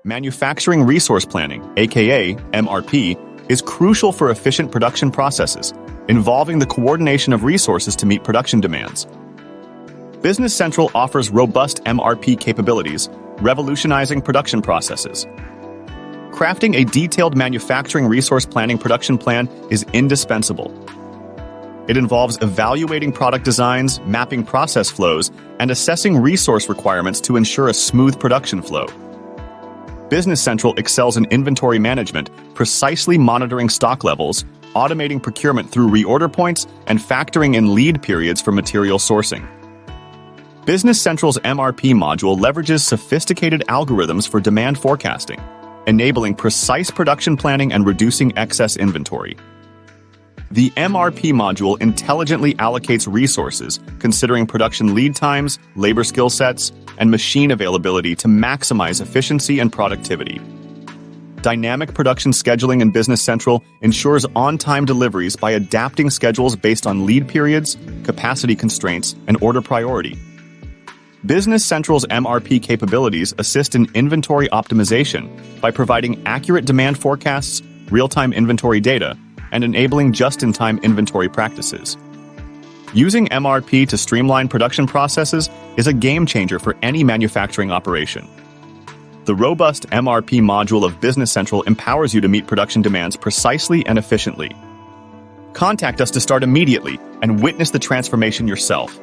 Manufacturing resource planning, aka MRP, is crucial for efficient production processes, involving the coordination of resources to meet production demands. Business Central offers robust MRP capabilities, revolutionizing production processes. Crafting a detailed manufacturing resource planning production plan is indispensable. It involves evaluating product designs, mapping process flows, and assessing resource requirements to ensure a smooth production flow. Business Central excels in inventory management, precisely monitoring stock levels, automating procurement through reorder points, and factoring in lead periods for material sourcing. Business Central's MRP module leverages sophisticated algorithms for demand forecasting, enabling precise production planning and reducing excess inventory. The MRP module intelligently allocates resources, considering production lead times, labor skill sets, and machine availability to maximize efficiency and productivity. Dynamic production scheduling in Business Central ensures on-time deliveries by adapting schedules based on lead periods, capacity constraints, and order priority. Business Central's MRP capabilities assist in inventory optimization by providing accurate demand forecasts, real-time inventory data, and enabling just-in-time inventory practices. Using MRP to streamline production processes is a game-changer for any manufacturing operation. The robust MRP module of Business Central empowers you to meet production demands precisely and efficiently. Contact us to start immediately and witness the transformation yourself.